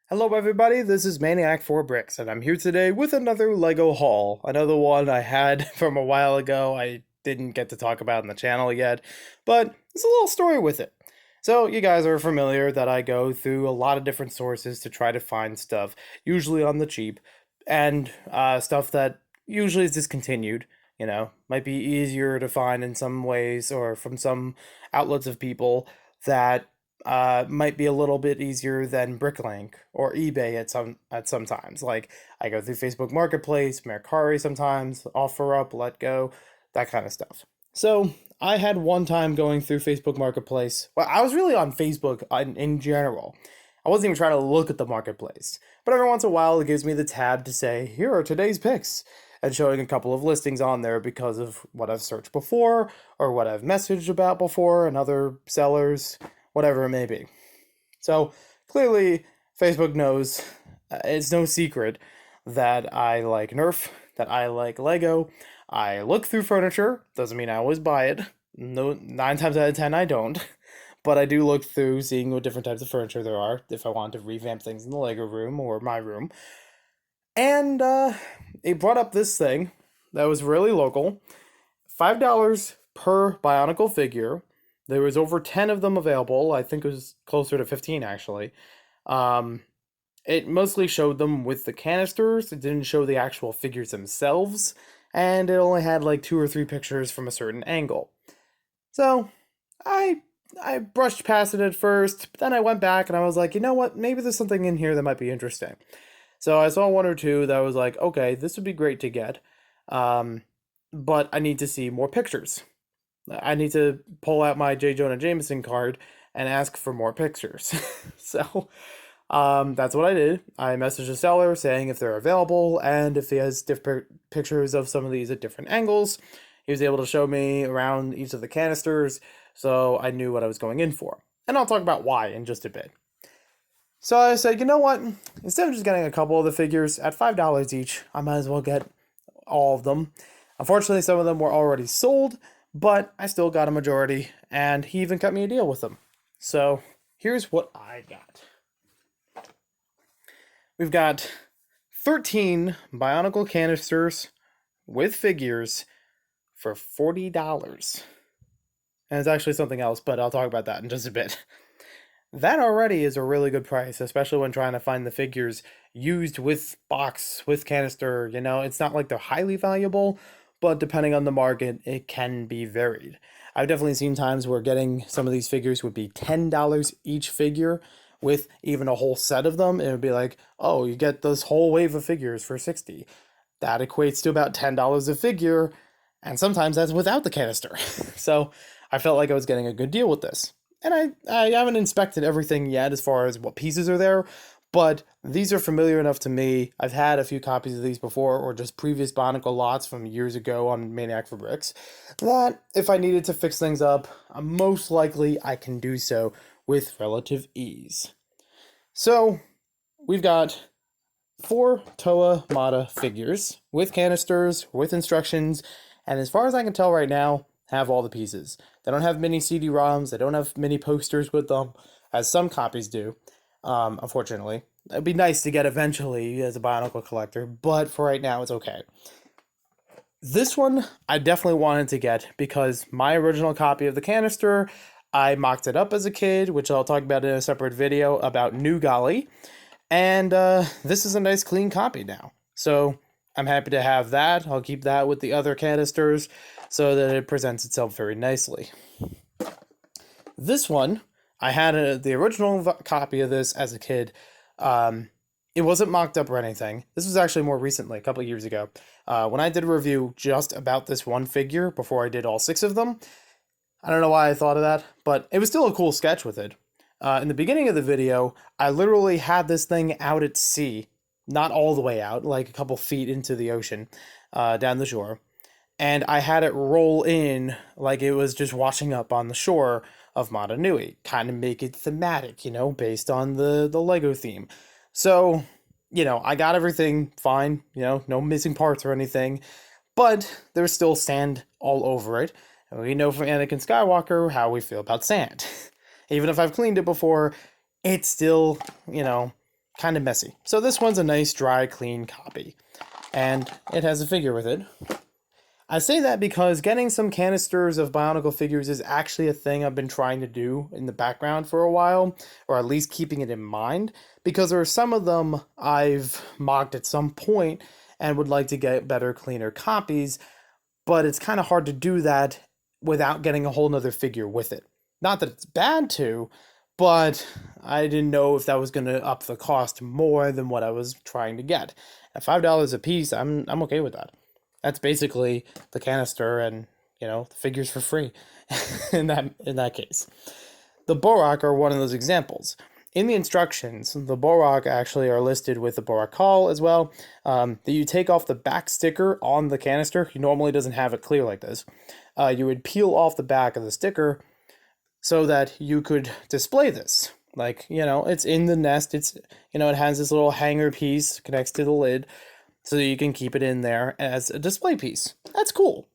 Hello everybody, this is Maniac4Bricks, and I'm here today with another LEGO haul. Another one I had from a while ago I didn't get to talk about in the channel yet, but there's a little story with it. So you guys are familiar that I go through a lot of different sources to try to find stuff, usually on the cheap, and stuff that usually is discontinued, might be easier to find in some ways or from some outlets of people that might be a little bit easier than Bricklink or eBay at some times. Like I go through Facebook Marketplace, Mercari sometimes, OfferUp, Let Go, that kind of stuff. So I had one time going through Facebook Marketplace. Well, I was really on Facebook in general. I wasn't even trying to look at the marketplace, but every once in a while it gives me the tab to say, "Here are today's picks," and showing a couple of listings on there because of what I've searched before or what I've messaged about before and other sellers, whatever it may be. So clearly, Facebook knows it's no secret that I like Nerf, that I like Lego. I look through furniture, doesn't mean I always buy it. No, 9 times out of 10, I don't. But I do look through seeing what different types of furniture there are if I want to revamp things in the Lego room or my room. And it brought up this thing that was really local, $5 per Bionicle figure. There was over 10 of them available. I think it was closer to 15 actually. Um, it mostly showed them with the canisters. It didn't show the actual figures themselves, and it only had like 2 or 3 pictures from a certain angle. So I brushed past it at first, but then I went back and I was like, you know what? Maybe there's something in here that might be interesting. So I saw one or two that was like, okay, this would be great to get, but I need to see more pictures. I need to pull out my J. Jonah Jameson card and ask for more pictures. So that's what I did. I messaged the seller saying if they're available and if he has different pictures of some of these at different angles. He was able to show me around each of the canisters, so I knew what I was going in for. And I'll talk about why in just a bit. So I said, you know what? Instead of just getting a couple of the figures at $5 each, I might as well get all of them. Unfortunately, some of them were already sold, but I still got a majority, and he even cut me a deal with them. So here's what I got. We've got 13 Bionicle canisters with figures for $40. And it's actually something else, but I'll talk about that in just a bit. That already is a really good price, especially when trying to find the figures used with box, with canister. It's not like they're highly valuable, but depending on the market, it can be varied. I've definitely seen times where getting some of these figures would be $10 each figure, with even a whole set of them. It would be like, oh, you get this whole wave of figures for 60. That equates to about $10 a figure, and sometimes that's without the canister. So I felt like I was getting a good deal with this. And I haven't inspected everything yet as far as what pieces are there, but these are familiar enough to me. I've had a few copies of these before, or just previous Bionicle lots from years ago on Maniac4Bricks, that if I needed to fix things up, most likely I can do so with relative ease. So we've got 4 Toa Mata figures with canisters, with instructions, and as far as I can tell right now, have all the pieces. They don't have mini CD-ROMs, they don't have mini posters with them, as some copies do, unfortunately. It'd be nice to get eventually as a Bionicle collector, but for right now, it's okay. This one, I definitely wanted to get because my original copy of the canister, I mocked it up as a kid, which I'll talk about in a separate video about New Golly, and this is a nice clean copy now. So I'm happy to have that. I'll keep that with the other canisters so that it presents itself very nicely. This one, I had the original copy of this as a kid. It wasn't mocked up or anything. This was actually more recently, a couple of years ago, when I did a review just about this one figure before I did all 6 of them. I don't know why I thought of that, but it was still a cool sketch with it. In the beginning of the video, I literally had this thing out at sea, not all the way out, like a couple feet into the ocean, down the shore. And I had it roll in like it was just washing up on the shore of Mata Nui, kind of make it thematic, based on the Lego theme. So, I got everything fine, no missing parts or anything, but there's still sand all over it. And we know from Anakin Skywalker how we feel about sand. Even if I've cleaned it before, it's still, kind of messy. So this one's a nice, dry, clean copy. And it has a figure with it. I say that because getting some canisters of Bionicle figures is actually a thing I've been trying to do in the background for a while, or at least keeping it in mind, because there are some of them I've mocked at some point and would like to get better, cleaner copies, but it's kind of hard to do that without getting a whole nother figure with it. Not that it's bad to, but I didn't know if that was going to up the cost more than what I was trying to get. At $5 a piece, I'm okay with that. That's basically the canister and, the figures for free in that case. The Borak are one of those examples. In the instructions, the Borak actually are listed with the Borak call as well, that you take off the back sticker on the canister. He normally doesn't have it clear like this. You would peel off the back of the sticker so that you could display this. Like, it's in the nest. It has this little hanger piece, connects to the lid, so that you can keep it in there as a display piece. That's cool.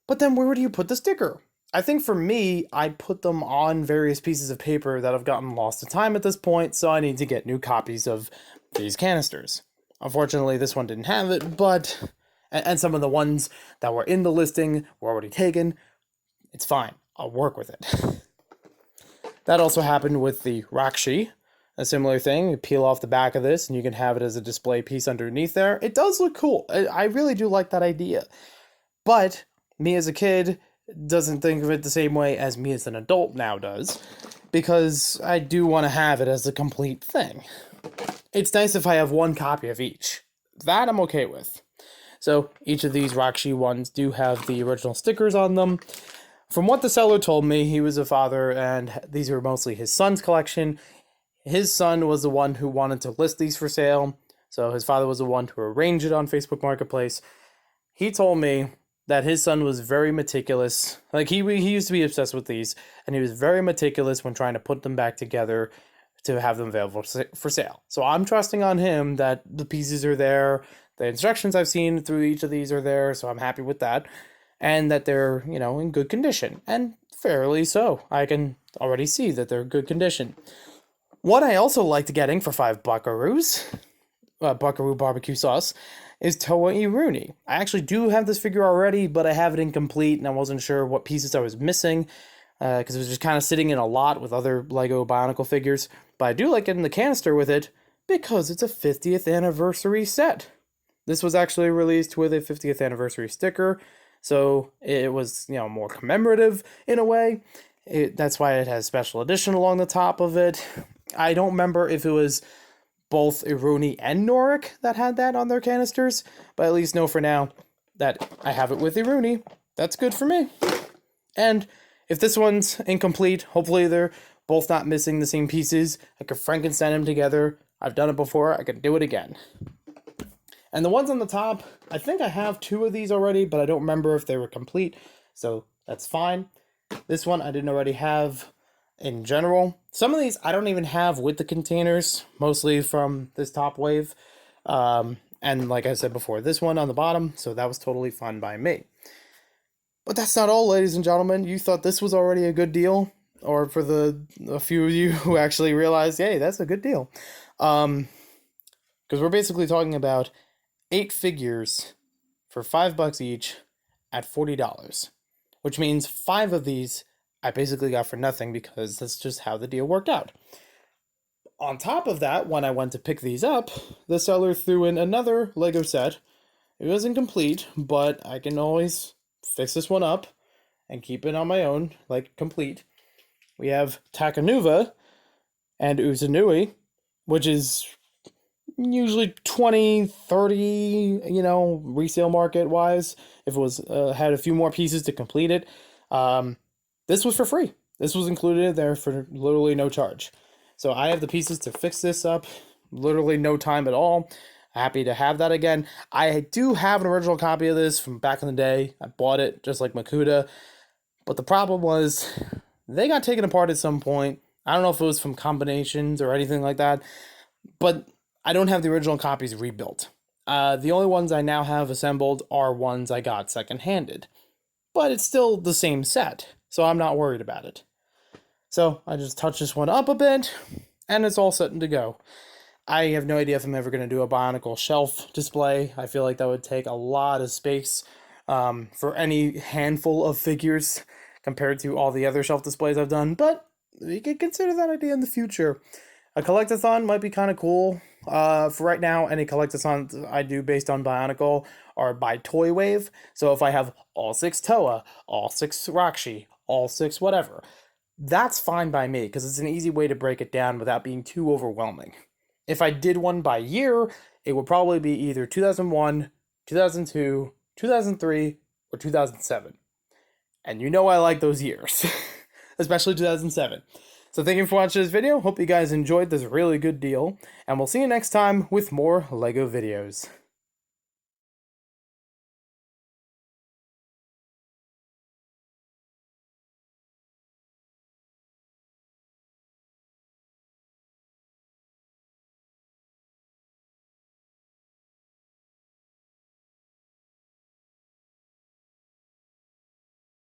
But then where do you put the sticker? I think for me, I put them on various pieces of paper that have gotten lost to time at this point, so I need to get new copies of these canisters. Unfortunately, this one didn't have it, but... And some of the ones that were in the listing were already taken. It's fine. I'll work with it. That also happened with the Rakshi. A similar thing, you peel off the back of this and you can have it as a display piece underneath there. It does look cool. I really do like that idea. But me as a kid doesn't think of it the same way as me as an adult now does, because I do want to have it as a complete thing. It's nice if I have one copy of each. That I'm okay with. So each of these Rakshi ones do have the original stickers on them. From what the seller told me, he was a father and these were mostly his son's collection. His son was the one who wanted to list these for sale, so his father was the one to arrange it on Facebook Marketplace. He told me that his son was very meticulous. Like, he used to be obsessed with these, and he was very meticulous when trying to put them back together to have them available for sale. So I'm trusting on him that the pieces are there, the instructions I've seen through each of these are there, so I'm happy with that, and that they're, in good condition, and fairly so. I can already see that they're in good condition. What I also liked getting for 5 buckaroos, buckaroo barbecue sauce, is Toa Iruni. I actually do have this figure already, but I have it incomplete, and I wasn't sure what pieces I was missing, because it was just kind of sitting in a lot with other LEGO Bionicle figures. But I do like getting the canister with it, because it's a 50th anniversary set. This was actually released with a 50th anniversary sticker, so it was, more commemorative in a way. That's why it has special edition along the top of it. I don't remember if it was both Iruni and Norik that had that on their canisters, but at least know for now that I have it with Iruni. That's good for me. And if this one's incomplete, hopefully they're both not missing the same pieces. I could Frankenstein them together. I've done it before. I could do it again. And the ones on the top, I think I have 2 of these already, but I don't remember if they were complete, so that's fine. This one I didn't already have in general. Some of these I don't even have with the containers, mostly from this top wave. And like I said before, this one on the bottom, so that was totally fine by me. But that's not all, ladies and gentlemen. You thought this was already a good deal? Or for a few of you who actually realized, hey, that's a good deal. Because we're basically talking about 8 figures for $5 each at $40. Which means 5 of these I basically got for nothing, because that's just how the deal worked out. On top of that, when I went to pick these up, the seller threw in another Lego set. It wasn't complete, but I can always fix this one up and keep it on my own, like complete. We have Takanuva and Uzunui, which is usually 20, 30, resale market wise, if it was had a few more pieces to complete it. This was for free. This was included there for literally no charge. So I have the pieces to fix this up, literally no time at all. Happy to have that again. I do have an original copy of this from back in the day. I bought it just like Makuta, but the problem was they got taken apart at some point. I don't know if it was from combinations or anything like that, but I don't have the original copies rebuilt. The only ones I now have assembled are ones I got second-handed, but it's still the same set, so I'm not worried about it. So I just touch this one up a bit, and it's all set to go. I have no idea if I'm ever going to do a Bionicle shelf display. I feel like that would take a lot of space for any handful of figures compared to all the other shelf displays I've done, but we could consider that idea in the future. A collectathon might be kind of cool. For right now, any collectathons I do based on Bionicle are by Toy Wave. So if I have all 6 Toa, all 6 Rakshi, all 6 whatever, that's fine by me because it's an easy way to break it down without being too overwhelming. If I did one by year, it would probably be either 2001, 2002, 2003, or 2007. And you know I like those years, especially 2007. So thank you for watching this video. Hope you guys enjoyed this really good deal. And we'll see you next time with more LEGO videos.